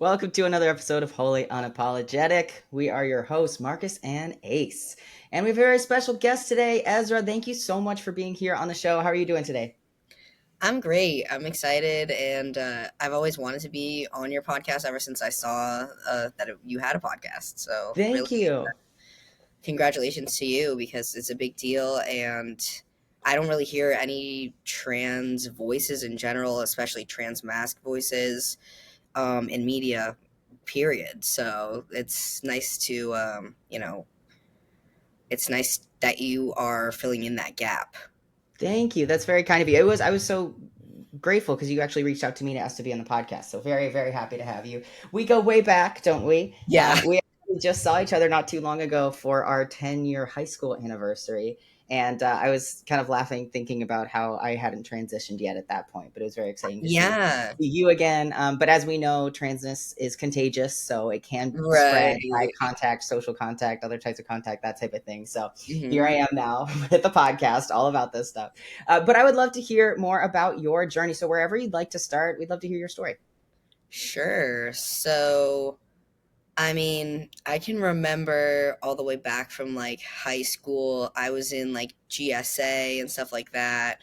Welcome to another episode of Holy Unapologetic. We are your hosts, Marqus and Ayce. And we have a very special guest today, Ezra. Thank you so much for being here on the show. How are you doing today? I'm great. I'm excited, and I've always wanted to be on your podcast ever since I saw you had a podcast. So, really, Thank you. congratulations to you because it's a big deal, and I don't really hear any trans voices in general, especially trans mask voices, in media. Period. So it's nice to, it's nice that you are filling in that gap. Thank you. That's very kind of you. I was so grateful because you actually reached out to me to ask to be on the podcast. So very, very happy to have you. We go way back, don't we? Yeah. We actually just saw each other not too long ago for our 10-year high school anniversary. And I was kind of laughing, thinking about how I hadn't transitioned yet at that point, but it was very exciting to Yeah. see you again. But as we know, transness is contagious, so it can Right. spread by contact, social contact, other types of contact, that type of thing. So here Mhm. I am now with the podcast, all about this stuff. But I would love to hear more about your journey. So wherever you'd like to start, we'd love to hear your story. Sure. So, I mean, I can remember all the way back from like high school. I was in like GSA and stuff like that.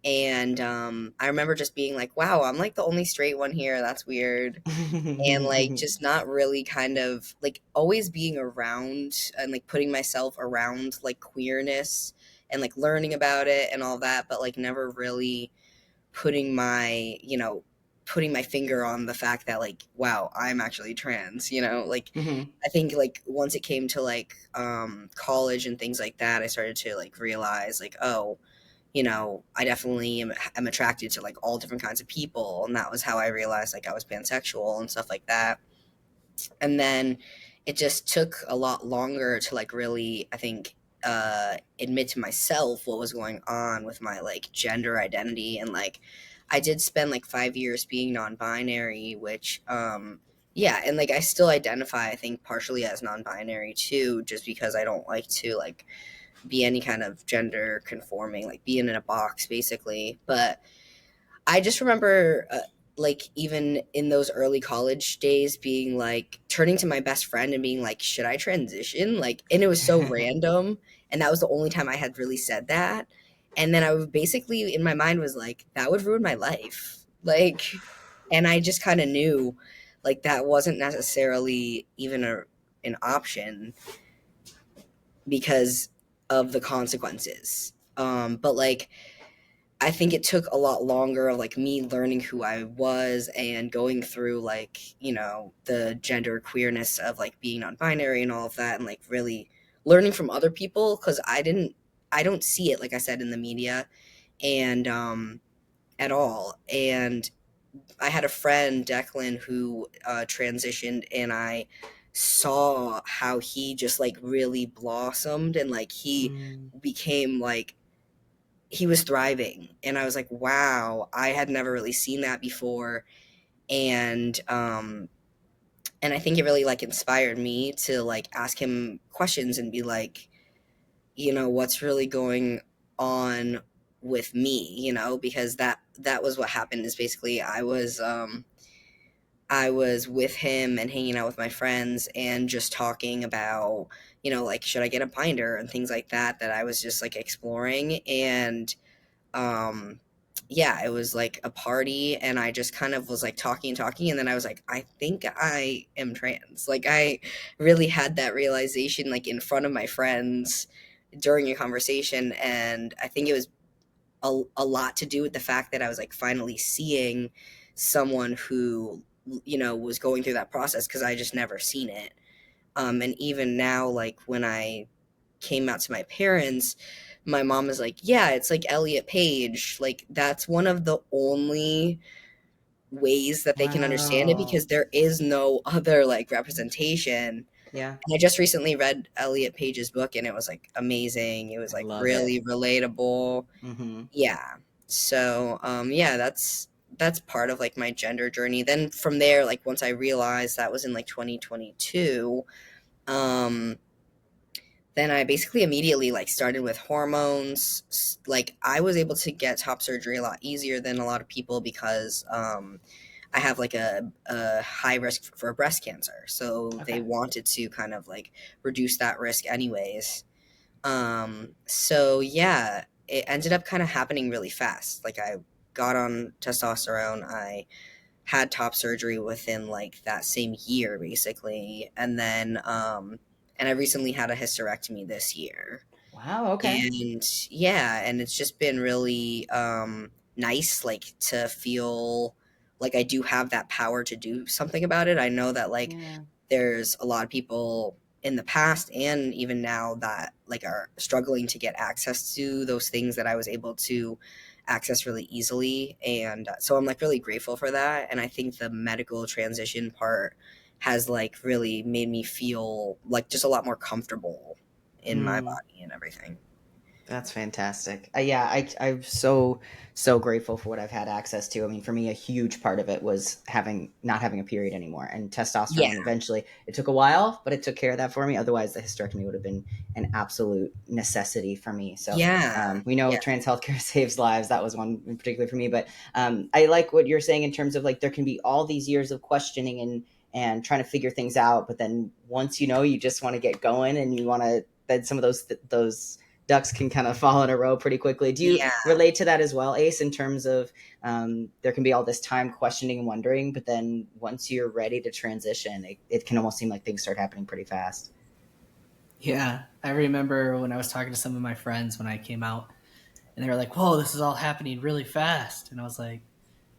And I remember just being like, wow, I'm like the only straight one here. That's weird. And like just not really kind of like always being around and like putting myself around like queerness and like learning about it and all that, but like never really putting my putting my finger on the fact that like wow, I'm actually trans, like Mhm. I think like once it came to like college and things like that, I started to like realize like, oh, I definitely am attracted to like all different kinds of people, and that was how I realized like I was pansexual and stuff like that. And then it just took a lot longer to like really, I think, admit to myself what was going on with my like gender identity. And like I did spend like 5 years being non-binary, which yeah, and like I still identify, I think, partially as non-binary too, just because I don't like to like be any kind of gender conforming, like being in a box basically. But I just remember, like, even in those early college days, being like, turning to my best friend and being like, should I transition? Like, and it was so random. And that was the only time I had really said that. And then I was basically, in my mind, was like, that would ruin my life. Like, and I just kind of knew, like, that wasn't necessarily even an option because of the consequences. But like, I think it took a lot longer of like me learning who I was and going through like, the gender queerness of like being non-binary and all of that, and like really learning from other people, because I don't see it, like I said, in the media and at all. And I had a friend, Declan, who transitioned, and I saw how he just like really blossomed, and like he Mm. became like he was thriving, and I was like, wow, I had never really seen that before. And I think it really like inspired me to like ask him questions and be like, what's really going on with me, because that was what happened. Is basically I was with him and hanging out with my friends and just talking about, like, should I get a binder and things like that, that I was just like exploring. And um yeah, it was like a party, and I just kind of was like talking, and then I was like, I think I am trans. Like I really had that realization like in front of my friends during a conversation, and I think it was a lot to do with the fact that I was like finally seeing someone who was going through that process, because I just never seen it. And even now, like when I came out to my parents, my mom is like, yeah, it's like Elliot Page. Like that's one of the only ways that they can understand it, Wow. because there is no other like representation. Yeah, And I just recently read Elliot Page's book, and it was like amazing. It was I like love it. really relatable. Hmm. Yeah. So yeah, that's part of like my gender journey. Then from there, like once I realized that was in like 2022, um then I basically immediately like started with hormones. Like I was able to get top surgery a lot easier than a lot of people, because I have like a high risk for breast cancer. So they Okay. wanted to kind of like reduce that risk anyways. So yeah, it ended up kind of happening really fast. Like I got on testosterone, I had top surgery within like that same year basically. And I recently had a hysterectomy this year. Wow. Okay. And yeah, and it's just been really nice like to feel like I do have that power to do something about it. I know that like Yeah. there's a lot of people in the past and even now that like are struggling to get access to those things that I was able to access really easily. And so I'm like really grateful for that. And I think the medical transition part has like really made me feel like just a lot more comfortable in my Mm. body and everything. That's fantastic. Yeah, I'm so grateful for what I've had access to. I mean, for me, a huge part of it was not having a period anymore, and Yeah. testosterone. Eventually, it took a while, but it took care of that for me. Otherwise, the hysterectomy would have been an absolute necessity for me. So Yeah. we know Yeah. trans healthcare saves lives. That was one in particular for me. But I like what you're saying in terms of like there can be all these years of questioning and trying to figure things out, but then once you know, you just want to get going, and you want to. Then some of those ducks can kind of fall in a row pretty quickly. Do you Yeah. relate to that as well, Ace, in terms of there can be all this time questioning and wondering, but then once you're ready to transition, it can almost seem like things start happening pretty fast. Yeah, I remember when I was talking to some of my friends when I came out, and they were like, "Whoa, this is all happening really fast," and I was like,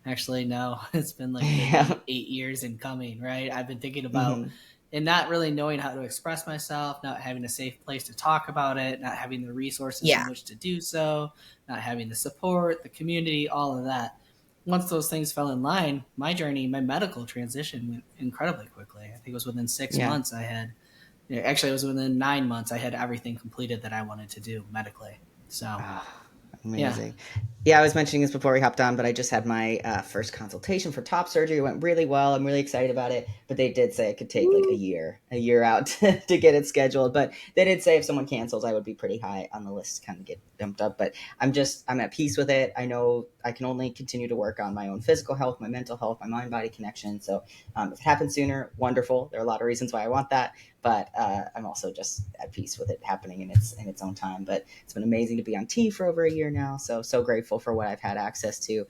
actually, no, it's been like Yeah. maybe 8 years in coming, right? I've been thinking about Mm-hmm. and not really knowing how to express myself, not having a safe place to talk about it, not having the resources Yeah. in which to do so, not having the support, the community, all of that. Once those things fell in line, my journey, my medical transition went incredibly quickly. I think it was within six Yeah. months I had, actually, it was within 9 months I had everything completed that I wanted to do medically. So, Oh, yeah. amazing. Yeah, I was mentioning this before we hopped on, but I just had my first consultation for top surgery. It went really well. I'm really excited about it. But they did say it could take like a year out to get it scheduled. But they did say if someone cancels, I would be pretty high on the list to kind of get dumped up. But I'm at peace with it. I know I can only continue to work on my own physical health, my mental health, my mind body connection. So if it happens sooner, wonderful. There are a lot of reasons why I want that. But I'm also just at peace with it happening in its own time. But it's been amazing to be on T for over a year now. So grateful for what I've had access to.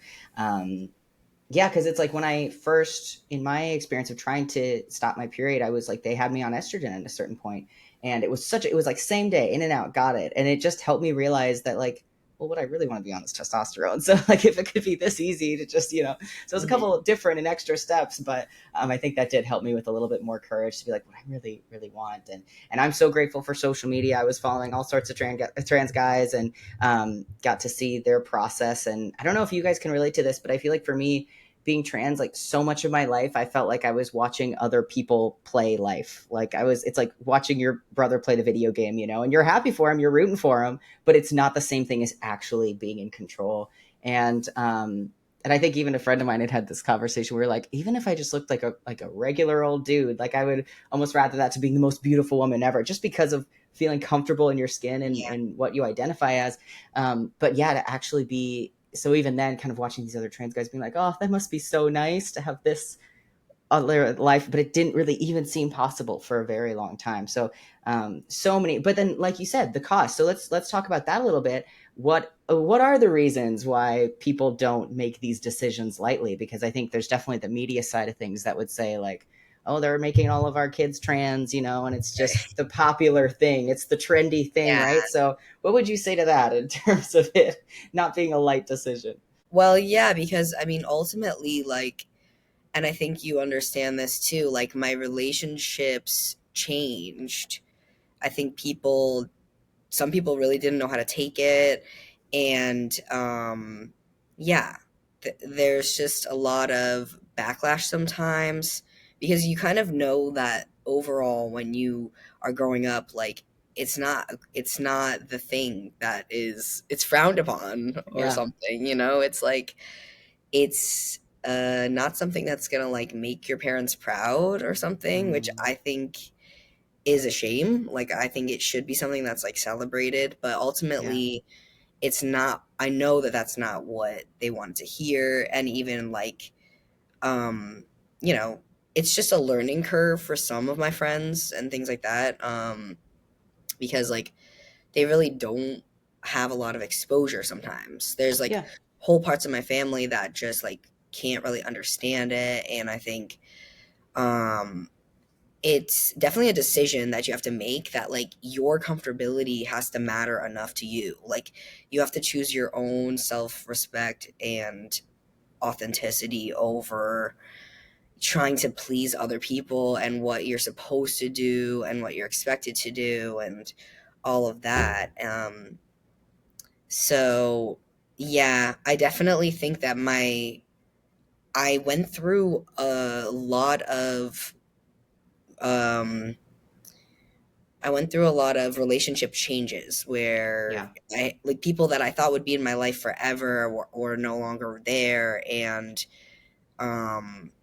Yeah, because it's like when I first, in my experience of trying to stop my period, I was like, they had me on estrogen at a certain point, and it was like same day, in and out, got it, and it just helped me realize that like, well, what I really want to be on is testosterone. So like, if it could be this easy to just, so it's a couple of different and extra steps, but I think that did help me with a little bit more courage to be like, what I really, really want, and I'm so grateful for social media. I was following all sorts of trans guys and got to see their process, and I don't know if you guys can relate to this, but I feel like for me being trans, like so much of my life, I felt like I was watching other people play life. Like it's like watching your brother play the video game, and you're happy for him, you're rooting for him, but it's not the same thing as actually being in control. And I think even a friend of mine had this conversation where like, even if I just looked like a regular old dude, like I would almost rather that to being the most beautiful woman ever, just because of feeling comfortable in your skin Yeah. and what you identify as. But yeah, to actually be so even then kind of watching these other trans guys being like, oh, that must be so nice to have this other life, but it didn't really even seem possible for a very long time. So so many, but then like you said, the cost. So let's talk about that a little bit. What are the reasons why people don't make these decisions lightly? Because I think there's definitely the media side of things that would say like, oh, they're making all of our kids trans, and it's just the popular thing, it's the trendy thing, Yeah. right? So what would you say to that in terms of it not being a light decision? Well, yeah, because I mean, ultimately, like, and I think you understand this too, like, my relationships changed. I think some people really didn't know how to take it. And yeah, there's just a lot of backlash sometimes because you kind of know that overall when you are growing up, like, it's not the thing that is it's frowned upon or Yeah. something, it's like it's not something that's gonna like make your parents proud or something, which Mm, I think is a shame. Like I think it should be something that's like celebrated, but yeah. ultimately it's not. I know that that's not what they wanted to hear, and even like um, you know, it's just a learning curve for some of my friends and things like that. Because like they really don't have a lot of exposure sometimes. There's like Yeah. whole parts of my family that just like can't really understand it. And I think um it's definitely a decision that you have to make, that like your comfortability has to matter enough to you. Like you have to choose your own self-respect and authenticity over trying to please other people and what you're supposed to do and what you're expected to do and all of that. So yeah, I definitely think that I went through a lot of um I went through a lot of relationship changes where Yeah. I like people that I thought would be in my life forever were no longer there. And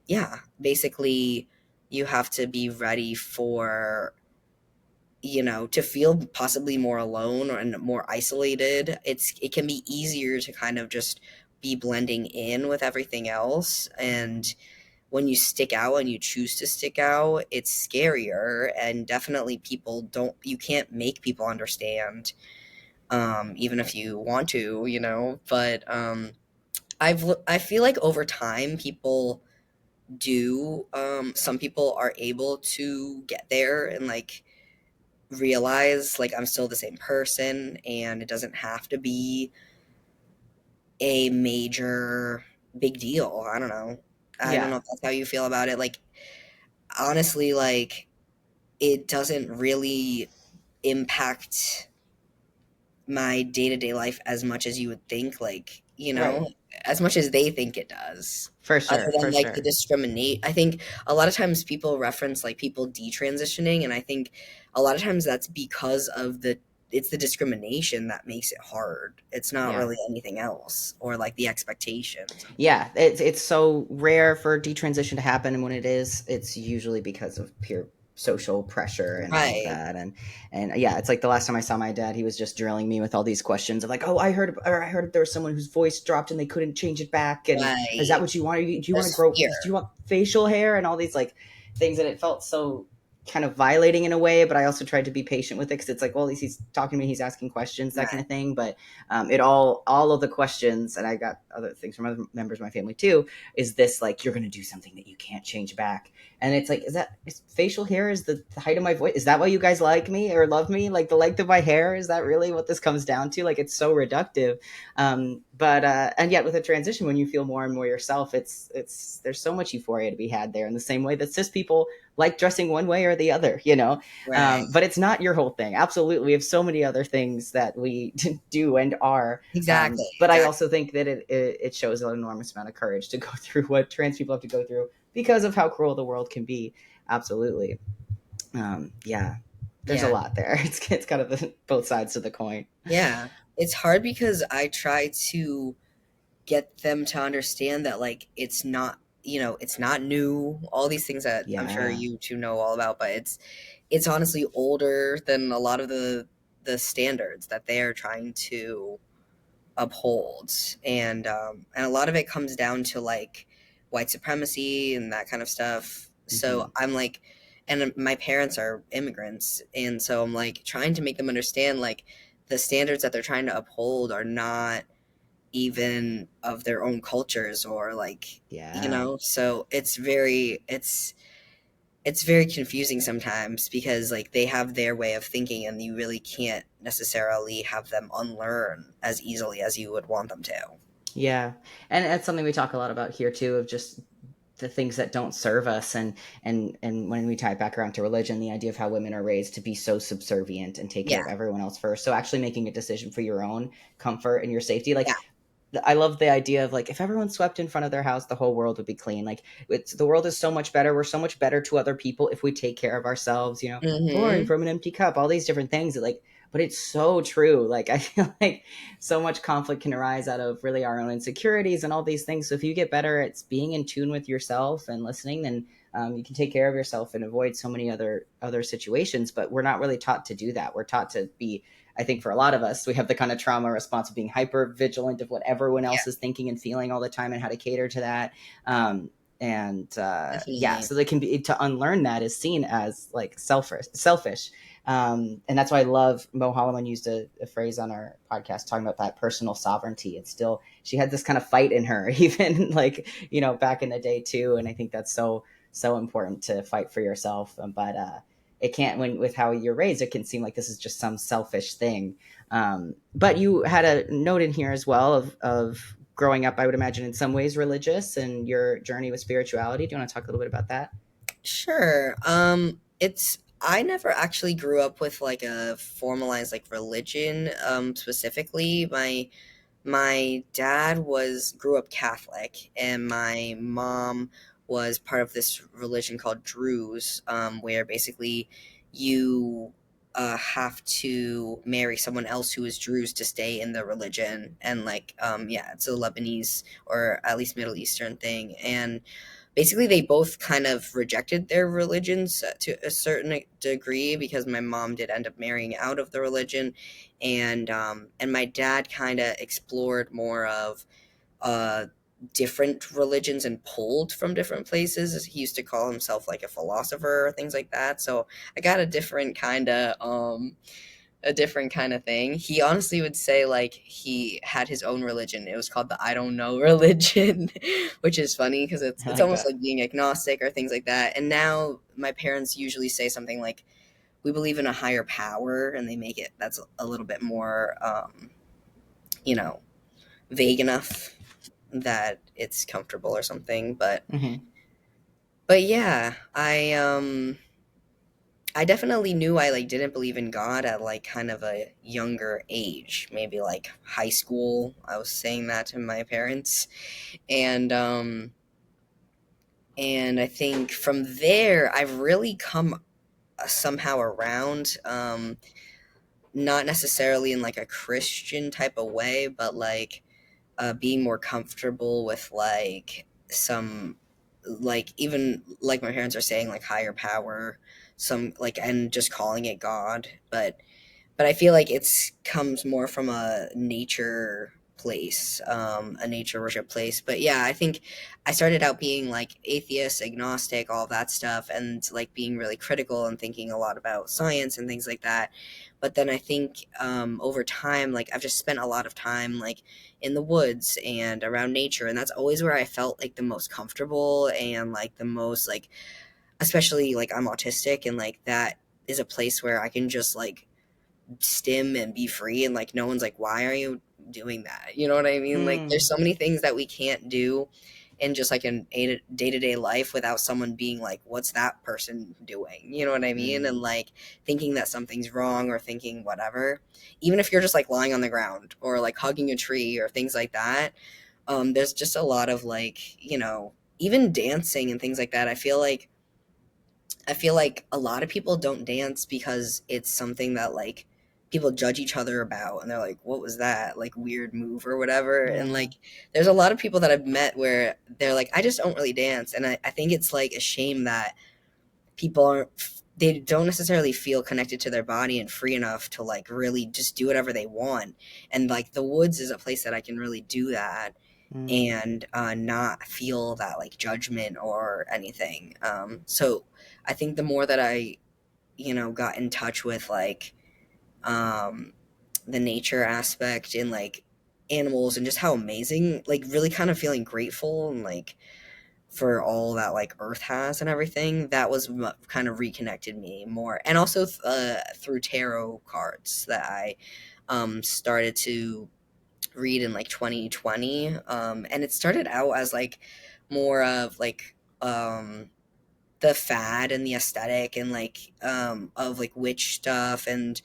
yeah, basically you have to be ready for, to feel possibly more alone and more isolated. It can be easier to kind of just be blending in with everything else. And when you stick out and you choose to stick out, it's scarier. And definitely you can't make people understand, even if you want to, but I feel like over time people some people are able to get there and like realize like I'm still the same person and it doesn't have to be a major big deal. I don't know. I don't know Yeah. if that's how you feel about it. Like honestly, like it doesn't really impact my day-to-day life as much as you would think, like, Right. as much as they think it does. For Other sure. than For like the sure. discriminate, I think a lot of times people reference like people detransitioning, and I think a lot of times that's because of it's the discrimination that makes it hard. It's not Yeah. really anything else or like the expectations. Yeah, it's so rare for detransition to happen, and when it is, it's usually because of pure social pressure and all of Right, that. And yeah, it's like the last time I saw my dad, he was just drilling me with all these questions of like, oh, I heard there was someone whose voice dropped and they couldn't change it back, and is that right. what you want? Do you want to There's grow? Do fear. you want facial hair and all these like things? And it felt so kind of violating in a way, but I also tried to be patient with it because it's like, well, at least he's talking to me, he's asking questions, that kind Right. of thing. But it all of the questions, and I got other things from other members of my family too, is this like you're going to do something that you can't change back? And it's like, is facial hair is the height of my voice? Is that why you guys like me or love me? Like the length of my hair, is that really what this comes down to? Like it's so reductive. But and yet with a transition, when you feel more and more yourself, it's there's so much euphoria to be had there, in the same way that cis people like dressing one way or the other, Right. but it's not your whole thing. Absolutely, we have so many other things that we do and are. Exactly. But I Exactly. also think that it shows an enormous amount of courage to go through what trans people have to go through because of how cruel the world can be. Absolutely. Yeah, there's a Yeah. lot there. It's kind of both sides to the coin. Yeah. It's hard because I try to get them to understand that like it's not new, all these things that I'm sure Yeah, you two know all about, but it's honestly older than a lot of the standards that they are trying to uphold. And a lot of it comes down to like white supremacy and that kind of stuff. mm-hmm. So I'm like, and my parents are immigrants, and so I'm like trying to make them understand like the standards that they're trying to uphold are not even of their own cultures, or like, Yeah. so it's very confusing sometimes because like they have their way of thinking and you really can't necessarily have them unlearn as easily as you would want them to. Yeah, and that's something we talk a lot about here too, of just the things that don't serve us, and when we tie it back around to religion, the idea of how women are raised to be so subservient and take care Yeah, of everyone else first. So actually making a decision for your own comfort and your safety, like yeah. I love the idea of like if everyone swept in front of their house, the whole world would be clean. Like the world is so much better. We're so much better to other people if we take care of ourselves. Pouring Mm-hmm. from an empty cup. All these different things that like, but it's so true. Like I feel like so much conflict can arise out of really our own insecurities and all these things. So if you get better at being in tune with yourself and listening, then you can take care of yourself and avoid so many other situations. But we're not really taught to do that. We're taught to be, I think for a lot of us, we have the kind of trauma response of being hyper vigilant of what everyone else is thinking and feeling all the time and how to cater to that. and yeah, Definitely. so they can be, to unlearn that is seen as like selfish. And that's why I love Mo Holloman used a phrase on our podcast talking about that personal sovereignty. It's still, she had this kind of fight in her, even like, back in the day too. And I think that's so important to fight for yourself. But it can't, when with how you're raised, it can seem like this is just some selfish thing. But you had a note in here as well of growing up, I would imagine, in some ways religious, and your journey with spirituality. Do you want to talk a little bit about that? Sure. It's I never actually grew up with like a formalized like religion specifically. My dad was grew up Catholic, and my mom was part of this religion called Druze, where basically you have to marry someone else who is Druze to stay in the religion, and like yeah, it's a Lebanese or at least Middle Eastern thing, and basically they both kind of rejected their religions to a certain degree because my mom did end up marrying out of the religion, and my dad kind of explored more of uh different religions and pulled from different places. He used to call himself like a philosopher or things like that, so I got a different kind of thing. He honestly would say like he had his own religion. It was called the I don't know religion, which is funny because it's I it's like almost that. like being agnostic or things like that. And now my parents usually say something like we believe in a higher power, and they make it that's a little bit more you know, vague enough that it's comfortable or something. Mm-hmm. But yeah, I definitely knew I like didn't believe in God at like kind of a younger age, maybe like high school. I was saying that to my parents, and um, and I think from there I've really come somehow around. Not necessarily in like a Christian type of way, but like being more comfortable with like some like even like my parents are saying like higher power, some like and just calling it God, but I feel like it's comes more from a nature place, a nature worship place. But yeah, I think I started out being like atheist, agnostic, all that stuff, and like being really critical and thinking a lot about science and things like that. But then I think over time, like I've just spent a lot of time like in the woods and around nature, and that's always where I felt like the most comfortable and like the most like, especially like I'm autistic, and like that is a place where I can just like stim and be free, and like no one's like why are you doing that, you know what I mean? Like there's Mm, so many things that we can't do in just like an day-to-day life without someone being like what's that person doing, you know what I mean? And mm, like thinking that something's wrong or thinking whatever, even if you're just like lying on the ground or like hugging a tree or things like that. There's just a lot of like, even dancing and things like that. I feel like a lot of people don't dance because it's something that like people judge each other about, and they're like, what was that like weird move or whatever? And yeah. like there's a lot of people that I've met where they're like, I just don't really dance. And I think it's like a shame that people aren't they don't necessarily feel connected to their body and free enough to like really just do whatever they want. And like the woods is a place that I can really do that Mm, and not feel that like judgment or anything. So I think the more that I, got in touch with like um, the nature aspect and like animals and just how amazing, like really kind of feeling grateful and like for all that like Earth has and everything, that was what kind of reconnected me more. And also through tarot cards that I started to read in like 2020, and it started out as like more of like the fad and the aesthetic and like of like witch stuff, and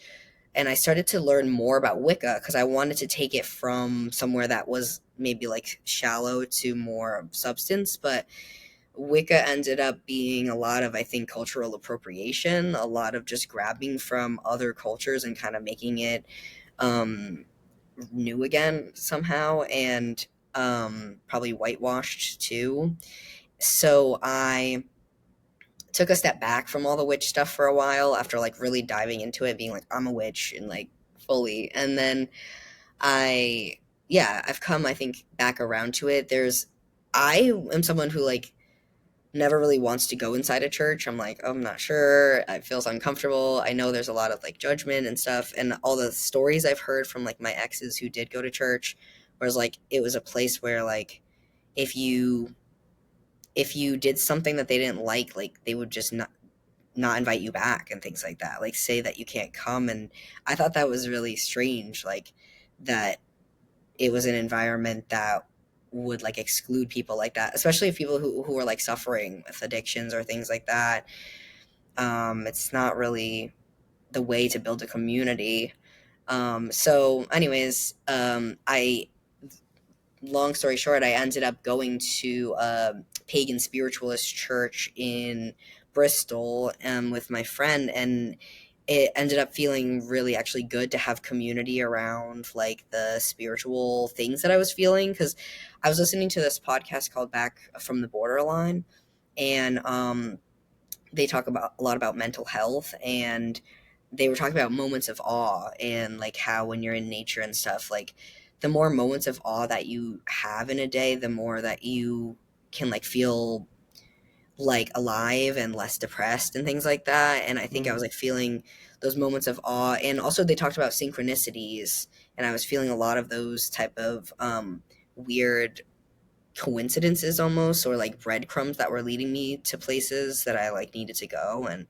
I started to learn more about Wicca because I wanted to take it from somewhere that was maybe like shallow to more substance. But Wicca ended up being a lot of, I think, cultural appropriation, a lot of just grabbing from other cultures and kind of making it um, new again somehow, and probably whitewashed too. So I took a step back from all the witch stuff for a while after like really diving into it, being like, I'm a witch and like fully. And then yeah, I've come, I think, back around to it. I am someone who like never really wants to go inside a church. I'm like, oh, I'm not sure. It feels uncomfortable. I know there's a lot of like judgment and stuff. And all the stories I've heard from like my exes who did go to church, was like it was a place where like if you if you did something that they didn't like they would just not invite you back and things like that. Like say that you can't come. And I thought that was really strange, like that it was an environment that would like exclude people like that, especially if people who are like suffering with addictions or things like that. It's not really the way to build a community. So anyways, I long story short, I ended up going to a pagan spiritualist church in Bristol, with my friend, and it ended up feeling really actually good to have community around like the spiritual things that I was feeling, because I was listening to this podcast called Back from the Borderline, and they talk about a lot about mental health, and they were talking about moments of awe and like how when you're in nature and stuff, like the more moments of awe that you have in a day, the more that you can like feel like alive and less depressed and things like that. And I think I was like feeling those moments of awe. And also they talked about synchronicities, and I was feeling a lot of those type of weird coincidences almost, or like breadcrumbs that were leading me to places that I like needed to go. And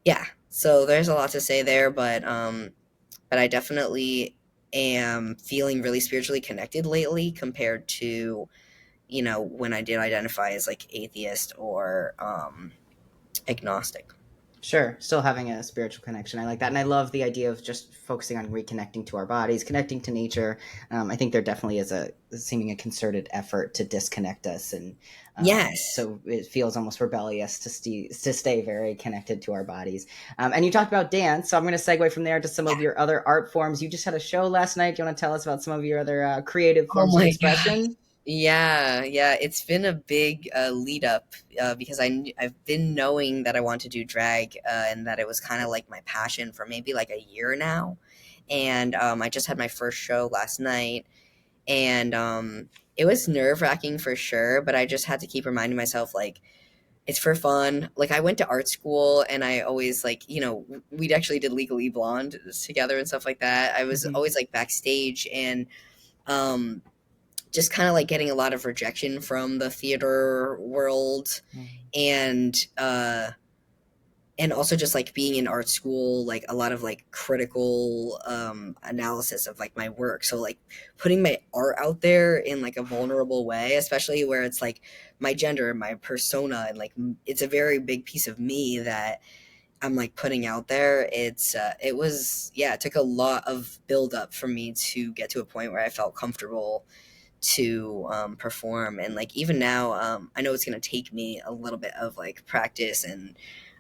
yeah, so there's a lot to say there, but I definitely am feeling really spiritually connected lately compared to, when I did identify as like atheist or agnostic. Sure, still having a spiritual connection. I like that. And I love the idea of just focusing on reconnecting to our bodies, connecting to nature. I think there definitely is seeming a concerted effort to disconnect us. And Yes. so it feels almost rebellious to stay very connected to our bodies. And you talked about dance. So I'm going to segue from there to some of your other art forms. You just had a show last night. Do you want to tell us about some of your other creative Oh forms of my god. expression? Yeah. It's been a big lead up, because I've been knowing that I want to do drag, and that it was kind of like my passion for maybe like a year now. And I just had my first show last night, and it was nerve wracking for sure. But I just had to keep reminding myself like it's for fun. Like I went to art school, and I always like we'd actually did Legally Blonde together and stuff like that. I was Mm-hmm. always like backstage, and um just kind of like getting a lot of rejection from the theater world, and and also just like being in art school, like a lot of like critical analysis of like my work. So like putting my art out there in like a vulnerable way, especially where it's like my gender and my persona, and like it's a very big piece of me that I'm like putting out there. It was, yeah, it took a lot of build up for me to get to a point where I felt comfortable to perform. And like even now, I know it's going to take me a little bit of like practice and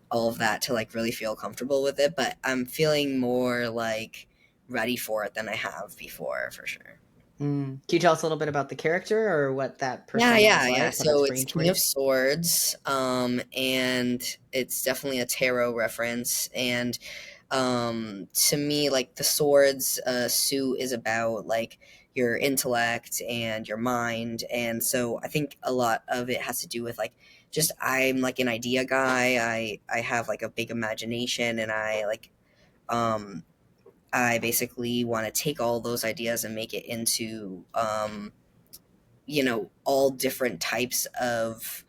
all of that to like really feel comfortable with it, but I'm feeling more like ready for it than I have before, for sure. Can you tell us a little bit about the character or what that Yeah, persona is yeah, yeah. like, what that's So it's bringing toward King you? of Swords, and it's definitely a tarot reference. And to me, like the swords suit is about like your intellect and your mind, and so I think a lot of it has to do with like just I'm like an idea guy. I have like a big imagination, and um I basically want to take all those ideas and make it into all different types of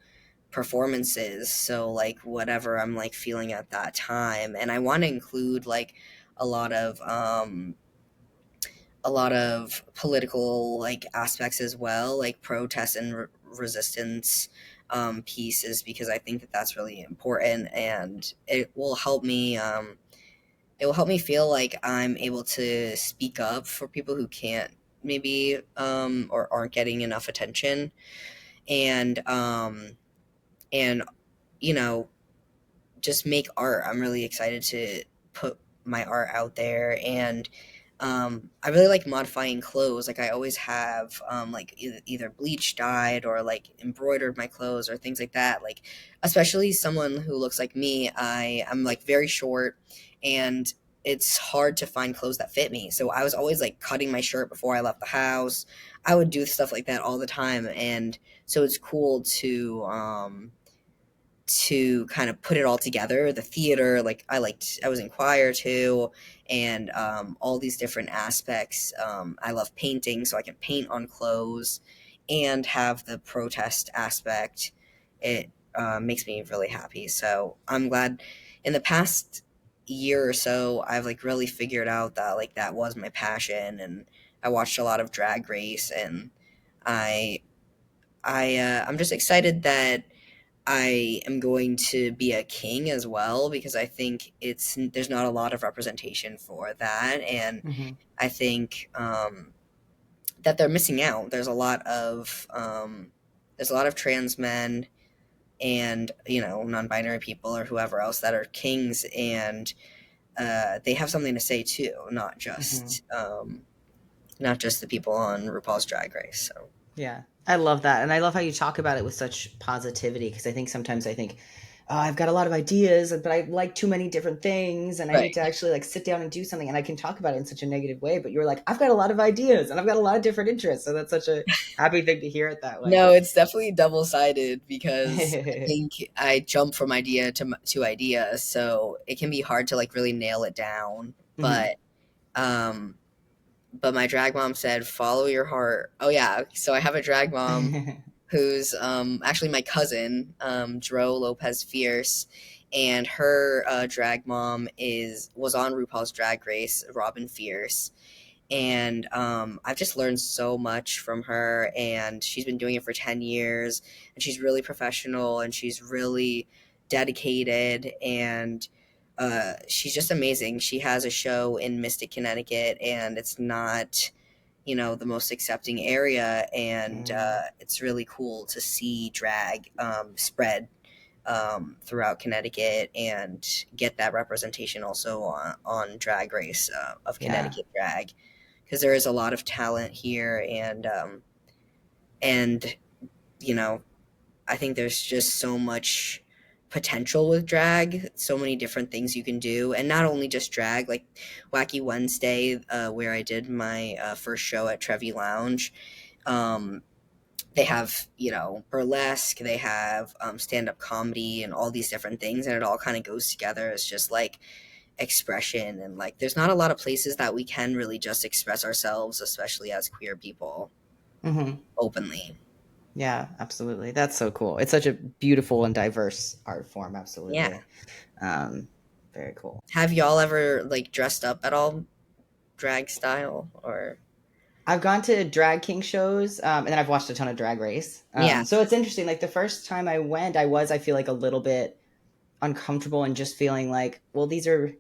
performances. So like whatever I'm like feeling at that time, and I want to include like a lot of um a lot of political like aspects as well, like protest and resistance pieces, because I think that that's really important, and it will help me feel like I'm able to speak up for people who can't maybe or aren't getting enough attention. And you know just make art. I'm really excited to put my art out there. And I really like modifying clothes. Like I always have like either bleach dyed or like embroidered my clothes or things like that. Like especially someone who looks like me, I'm like very short, and it's hard to find clothes that fit me. So I was always like cutting my shirt before I left the house. I would do stuff like that all the time, and so it's cool to to kind of put it all together. The theater, like I was in choir too, and all these different aspects. I love painting, so I can paint on clothes and have the protest aspect. It makes me really happy. So I'm glad in the past year or so I've like really figured out that like that was my passion, and I watched a lot of Drag Race, and I I'm just excited that I am going to be a king as well, because I think there's not a lot of representation for that, and Mm-hmm. I think that they're missing out. There's a lot of trans men and non-binary people or whoever else that are kings, and they have something to say too, Mm-hmm. not just the people on RuPaul's Drag Race. So Yeah, I love that, and I love how you talk about it with such positivity, because I think sometimes I think, oh, I've got a lot of ideas, but I like too many different things, and I need right. to actually like sit down and do something, and I can talk about it in such a negative way. But you're like, I've got a lot of ideas, and I've got a lot of different interests, so that's such a happy thing to hear it that way. No, it's definitely double-sided because I think I jump from idea to idea, so it can be hard to like really nail it down. Hmm. Um, but my drag mom said, "Follow your heart." Oh yeah, so I have a drag mom who's actually my cousin, Dro Lopez Fierce, and her drag mom was on RuPaul's Drag Race, Robin Fierce, and I've just learned so much from her, and she's been doing it for 10 years, and she's really professional, and she's really dedicated, and she's just amazing. She has a show in Mystic, Connecticut, and it's not the most accepting area, and Mm, it's really cool to see drag spread throughout Connecticut and get that representation also on Drag Race of yeah. Connecticut drag, because there is a lot of talent here, and you know I think there's just so much potential with drag, so many different things you can do, and not only just drag, like Wacky Wednesday, where I did my first show at Trevi Lounge. Um, they have burlesque, they have stand-up comedy, and all these different things, and it all kind of goes together as just like expression, and like there's not a lot of places that we can really just express ourselves, especially as queer people, Hmm. openly. Yeah, absolutely. That's so cool. It's such a beautiful and diverse art form. Yeah. Absolutely. Um, Very cool. Have y'all ever like dressed up at all, drag style, or I've gone to drag king shows, and then I've watched a ton of Drag Race. yeah, So it's interesting. Like the first time I went, I feel like a little bit uncomfortable and just feeling like, well, these are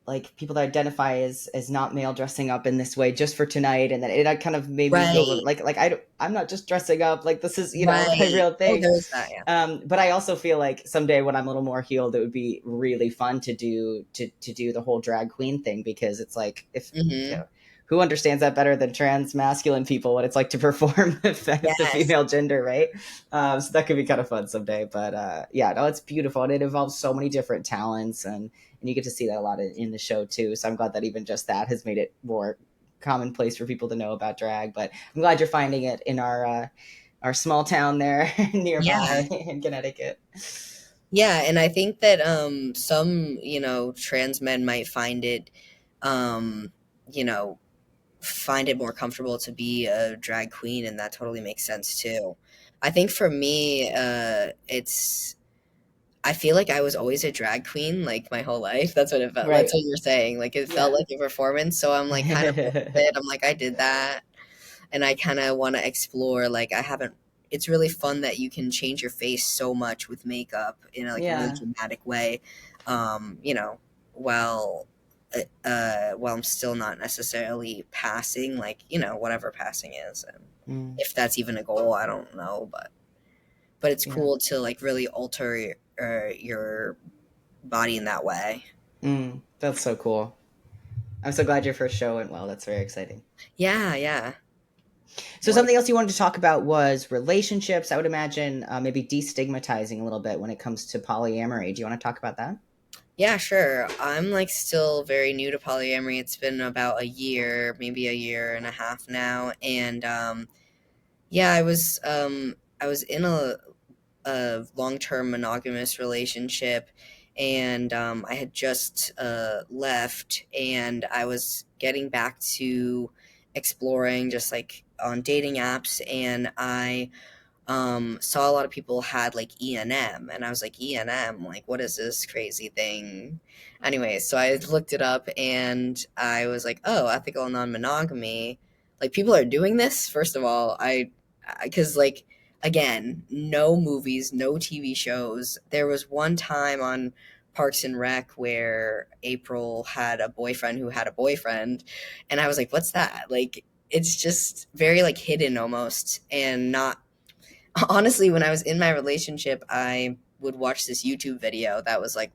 like people that identify as not male dressing up in this way just for tonight, and then it kind of made me feel a little right, like I'm not just dressing up, like this is my right. real Oh, thing. there's that. Yeah. But I also feel like someday when I'm a little more healed, it would be really fun to do the whole drag queen thing, because it's like, if you Mm-hmm. know, who understands that better than trans masculine people, what it's like to perform the Yes. female gender, right? So that could be kind of fun someday. But yeah, no, it's beautiful, and it involves so many different talents, and you get to see that a lot in the show too. So I'm glad that even just that has made it more commonplace for people to know about drag. But I'm glad you're finding it in our small town there Yeah. nearby in Connecticut. Yeah, and I think that some, trans men might um, you know, find it more comfortable to be a drag queen, and that totally makes sense too. I think for me, I feel like I was always a drag queen like my whole life. That's what it felt. That's Right. what you're saying. Like it felt Yeah. like a performance. So I'm like kind of bored of it. I'm like I did that, and I kind of want to explore. Like I haven't. It's really fun that you can change your face so much with makeup in like a really Yeah. dramatic way. You know, while while I'm still not necessarily passing, like whatever passing is, and Mm, if that's even a goal, I don't know, but it's yeah. cool to like really alter your body in that way. That's so cool. I'm so glad your first show went well. That's very exciting. Yeah, yeah. So What? something else you wanted to talk about was relationships. I would imagine maybe destigmatizing a little bit when it comes to polyamory. Do you want to talk about that? Yeah, sure. I'm like still very new to polyamory. It's been about a year, maybe a year and a half now, and yeah, I was in a long-term monogamous relationship, and I had just left, and I was getting back to exploring just like on dating apps, and I saw a lot of people had like ENM, and I was like, ENM, like, what is this crazy thing? Anyway, so I looked it up, and I was like, oh, ethical non-monogamy. Like, people are doing this. First of all, because like, again, no movies, no TV shows. There was one time on Parks and Rec where April had a boyfriend who had a boyfriend, and I was like, what's that? Like, it's just very like hidden almost, and not honestly, when I was in my relationship, I would watch this YouTube video that was like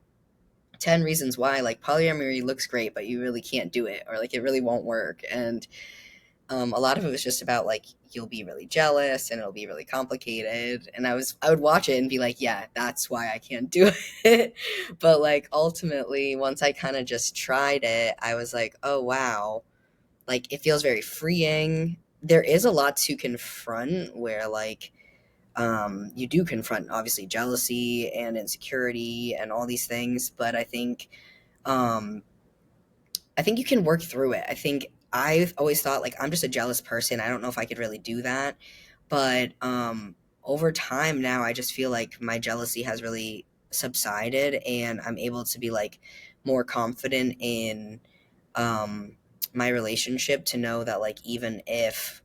10 reasons why like polyamory looks great, but you really can't do it, or like it really won't work. And a lot of it was just about like you'll be really jealous and it'll be really complicated. And I would watch it and be like, yeah, that's why I can't do it. But like ultimately, once I kind of just tried it, I was like, oh wow, like it feels very freeing. There is a lot to confront where like you do confront obviously jealousy and insecurity and all these things, but um, I think you can work through it. I think I've always thought like I'm just a jealous person. I don't know if I could really do that, but over time now, I just feel like my jealousy has really subsided, and I'm able to be like more confident in um, my relationship, to know that like even if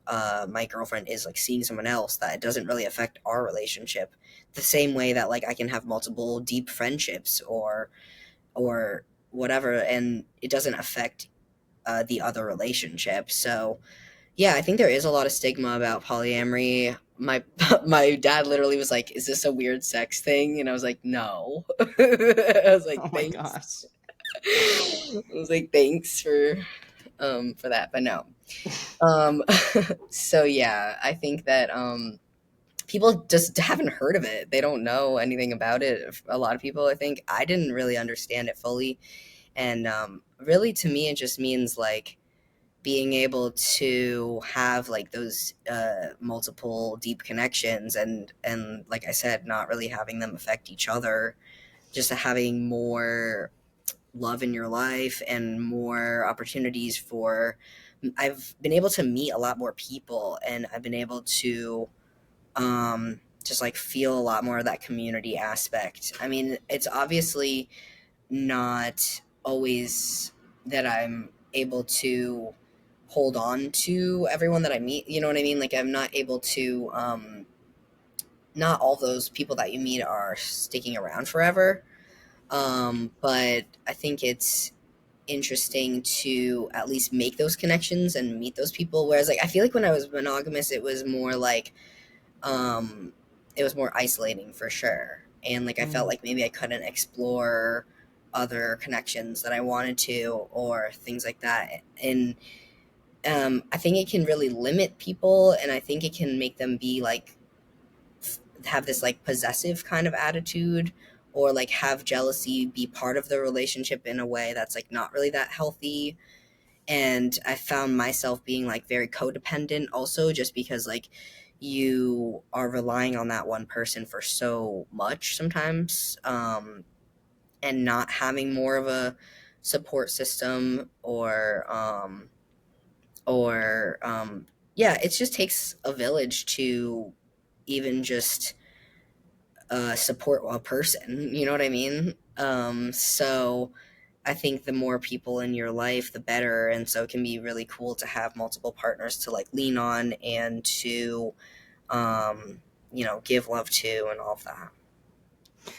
my girlfriend is like seeing someone else, that it doesn't really affect our relationship the same way that like I can have multiple deep friendships or whatever, and it doesn't affect the other relationship. So yeah, I think there is a lot of stigma about polyamory. My my dad literally was like, "Is this a weird sex thing?" And I was like, "No." I was like, Oh my "Thanks." gosh. I was like, "Thanks for that," but no. Um, so yeah, I think that people just haven't heard of it. They don't know anything about it. A lot of people, I think, I didn't really understand it fully, and really, to me, it just means like being able to have like those multiple deep connections, and like I said, not really having them affect each other, just having more love in your life and more opportunities for I've been able to meet a lot more people, and I've been able to just like feel a lot more of that community aspect. I mean, it's obviously not always that I'm able to hold on to everyone that I meet. You know what I mean? Like I'm not able to. Not all those people that you meet are sticking around forever. But I think it's interesting to at least make those connections and meet those people. Whereas, like, I feel like when I was monogamous, it was more isolating for sure. And like I felt like maybe I couldn't explore other connections that I wanted to, or things like that. And I think it can really limit people, and I think it can make them be like have this like possessive kind of attitude, or like have jealousy be part of the relationship in a way that's like not really that healthy. And I found myself being like very codependent also, just because like you are relying on that one person for so much sometimes, and not having more of a support system, or yeah, it just takes a village to even just support a person, you know what I mean? So I think the more people in your life, the better. And so it can be really cool to have multiple partners to like lean on and to, um, give love to and all of that.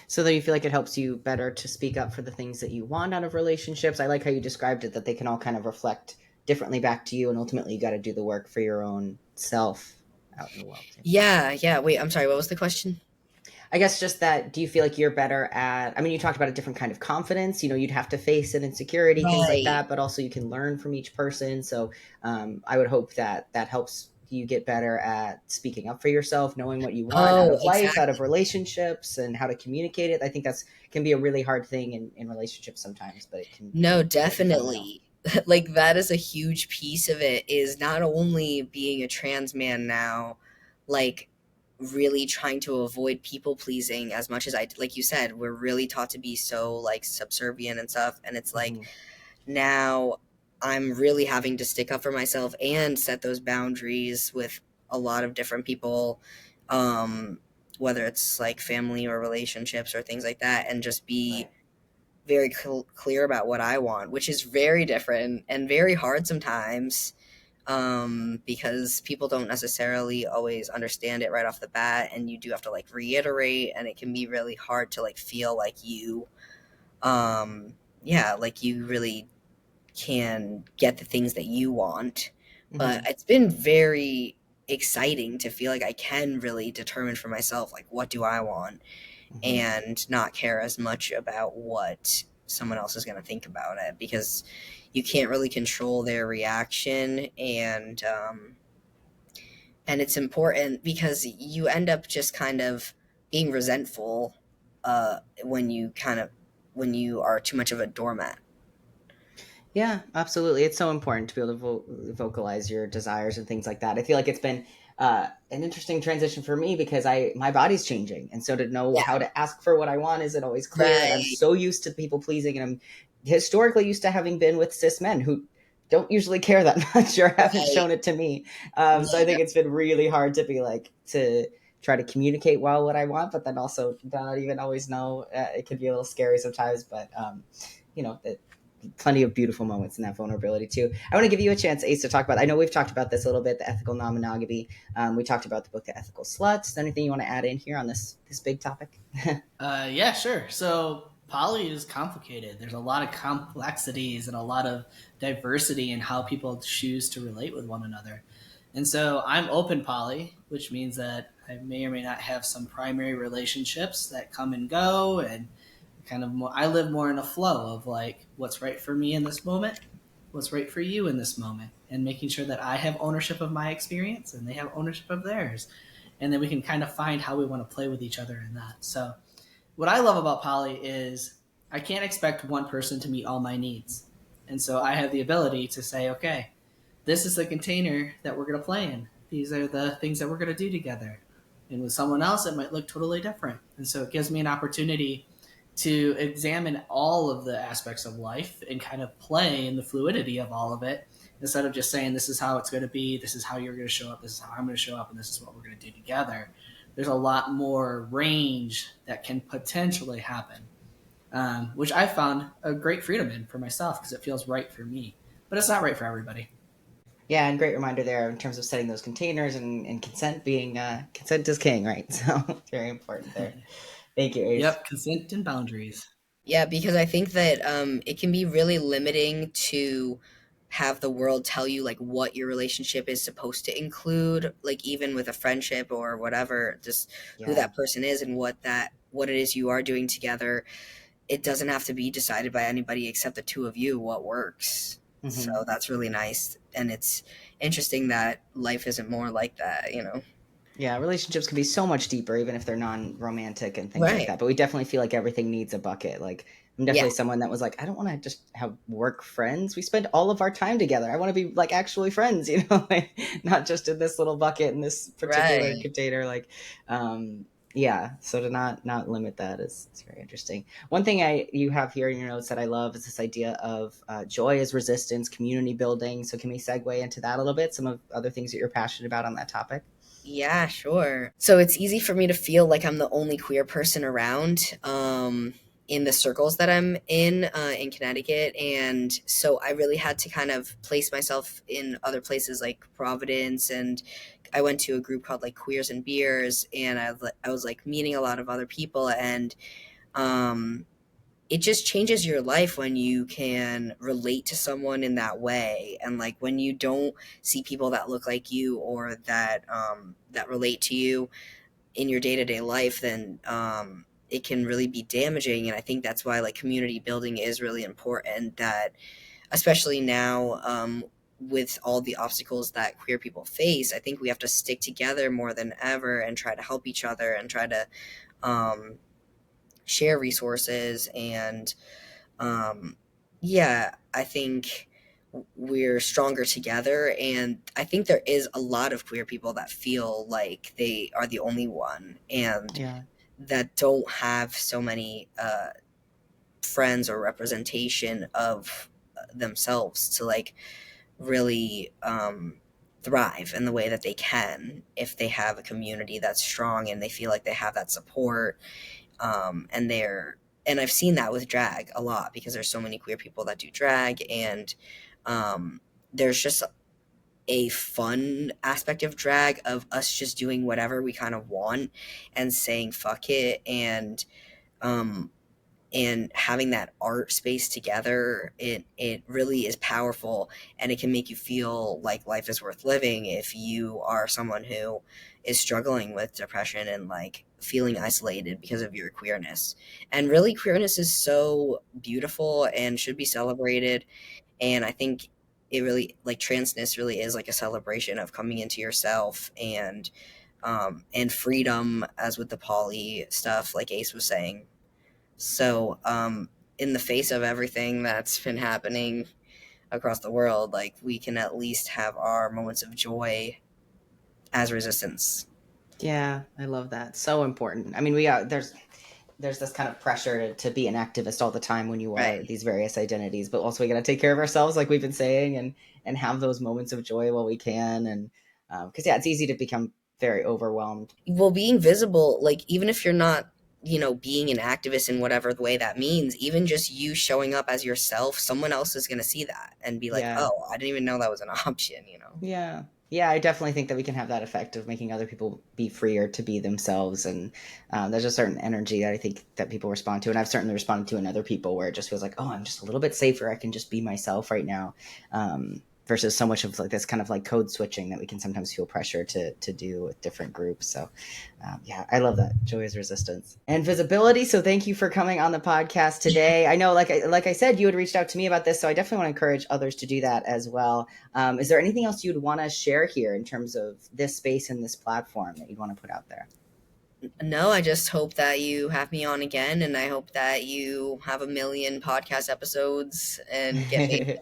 So that you feel like it helps you better to speak up for the things that you want out of relationships. I like how you described it, that they can all kind of reflect differently back to you, and ultimately you got to do the work for your own self out in the world too. Yeah, yeah. Wait, I'm sorry. What was the question? I guess just that, do you feel like you're better at, I mean, you talked about a different kind of confidence, you'd have to face an insecurity, things like Right. that, but also you can learn from each person. So I would hope that that helps you get better at speaking up for yourself, knowing what you want out Oh, of life, out of exactly. relationships, and how to communicate it. I think that's can be a really hard thing in relationships sometimes, but it can No, be fundamental. definitely. Like that is a huge piece of it, is not only being a trans man now, like really trying to avoid people pleasing as much as like you said, we're really taught to be so like subservient and stuff. And it's like Mm-hmm. now I'm really having to stick up for myself and set those boundaries with a lot of different people, whether it's like family or relationships or things like that, and just be Right. very clear about what I want, which is very different and very hard sometimes, because people don't necessarily always understand it right off the bat, and you do have to like reiterate, and it can be really hard to like feel like you, yeah, like you really can get the things that you want. But Mm-hmm. it's been very exciting to feel like I can really determine for myself like what do I want, Mm-hmm. and not care as much about what someone else is going to think about it, because you can't really control their reaction. And it's important because you end up just kind of being resentful, when when you are too much of a doormat. Yeah, absolutely. It's so important to be able to vocalize your desires and things like that. I feel like it's been an interesting transition for me because my body's changing, and so to know Yeah, how to ask for what I want isn't always clear. And I'm right, so used to people pleasing, and I'm historically used to having been with cis men who don't usually care that much or haven't right. shown it to me. So I Yeah, think it's been really hard to be like to try to communicate well what I want, but then also not even always know. It can be a little scary sometimes, but you know, plenty of beautiful moments in that vulnerability too. I want to give you a chance, Ace, to talk about. I know we've talked about this a little bit, the ethical non-monogamy. We talked about the book, The Ethical Sluts. Is there anything you want to add in here on this big topic? Yeah, sure. So poly is complicated. There's a lot of complexities and a lot of diversity in how people choose to relate with one another. And so I'm open poly, which means that I may or may not have some primary relationships that come and go, and kind of more, I live more in a flow of like what's right for me in this moment, what's right for you in this moment, and making sure that I have ownership of my experience and they have ownership of theirs. And then we can kind of find how we want to play with each other in that. So what I love about poly is I can't expect one person to meet all my needs. And so I have the ability to say, okay, this is the container that we're going to play in. These are the things that we're going to do together. And with someone else, it might look totally different. And so it gives me an opportunity to examine all of the aspects of life and kind of play in the fluidity of all of it, instead of just saying, this is how it's going to be, this is how you're going to show up, this is how I'm going to show up, and this is what we're going to do together. There's a lot more range that can potentially happen, which I found a great freedom in for myself because it feels right for me. But it's not right for everybody. Yeah, and great reminder there in terms of setting those containers and consent being consent is king, right? So it's very important there. Thank you, Ace. Yep, consent and boundaries. yeah, because I think that it can be really limiting to have the world tell you like what your relationship is supposed to include, like even with a friendship or whatever, just who Yeah. that person is and what it is you are doing together. It doesn't have to be decided by anybody except the two of you what works. So Mm-hmm. that's really nice, and it's interesting that life isn't more like that, you know. Yeah, relationships can be so much deeper, even if they're non-romantic and things like Right. that. But we definitely feel like everything needs a bucket. Like I'm Yeah. definitely someone that was like, I don't want to just have work friends. We spend all of our time together. I want to be like actually friends, you know, like, not just in this little bucket in this particular Right. container. Like, yeah. So to not limit that is very interesting. One thing you have here in your notes that I love is this idea of joy as resistance, community building. So can we segue into that a little bit? Some of other things that you're passionate about on that topic. Yeah, sure. So it's easy for me to feel like I'm the only queer person around, in the circles that I'm in Connecticut. And so I really had to kind of place myself in other places like Providence. And I went to a group called like Queers and Beers. And I was like meeting a lot of other people. And um, it just changes your life when you can relate to someone in that way, and like when you don't see people that look like you or that relate to you in your day-to-day life, then it can really be damaging. And I think that's why like community building is really important, that especially now, with all the obstacles that queer people face, I think we have to stick together more than ever and try to help each other and try to um, share resources. And yeah, I think we're stronger together. And I think there is a lot of queer people that feel like they are the only one, and Yeah. that don't have so many friends or representation of themselves to like really thrive in the way that they can if they have a community that's strong and they feel like they have that support. And they're and I've seen that with drag a lot because there's so many queer people that do drag, and there's just a fun aspect of drag of us just doing whatever we kind of want and saying fuck it, um and having that art space together, it really is powerful, and it can make you feel like life is worth living if you are someone who is struggling with depression and like feeling isolated because of your queerness. And really, queerness is so beautiful and should be celebrated. And I think it really, like, transness really is like a celebration of coming into yourself, and freedom, as with the poly stuff like Ace was saying. So, in the face of everything that's been happening across the world, like, we can at least have our moments of joy as resistance. Yeah, I love that. So important. I mean, there's this kind of pressure to be an activist all the time when you are Right. these various identities, but also we got to take care of ourselves, like we've been saying, and have those moments of joy while we can. And because yeah, it's easy to become very overwhelmed. Well, being visible, like, even if you're not, being an activist in whatever the way that means, even just you showing up as yourself, someone else is going to see that and be like, Yeah. oh, I didn't even know that was an option. Yeah. Yeah, I definitely think that we can have that effect of making other people be freer to be themselves. And there's a certain energy that I think that people respond to. And I've certainly responded to in other people where it just feels like, oh, I'm just a little bit safer. I can just be myself right now. Versus so much of like this kind of like code switching that we can sometimes feel pressure to do with different groups. So yeah, I love that. Joy is resistance and visibility. So thank you for coming on the podcast today. I know, like I said, you had reached out to me about this, so I definitely want to encourage others to do that as well. Is there anything else you'd want to share here in terms of this space and this platform that you'd want to put out there? No, I just hope that you have me on again, and I hope that you have a million podcast episodes and get famous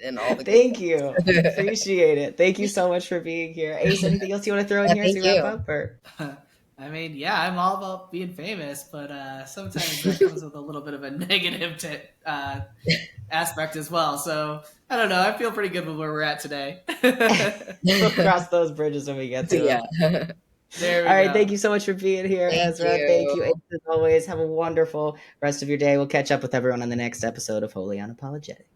and all the good Thank you. things. Appreciate it. Thank you so much for being here. Ace, anything else you want to throw in Yeah, here as thank we wrap you. up? Or I mean, yeah, I'm all about being famous, but sometimes that comes with a little bit of a negative aspect as well. So I don't know. I feel pretty good with where we're at today. we'll cross those bridges when we get to Yeah. them. There All we right. go. Thank you so much for being here, Thank Ezra. Thank you, you. Ace, as always. Have a wonderful rest of your day. We'll catch up with everyone on the next episode of Wholly Unapologetic.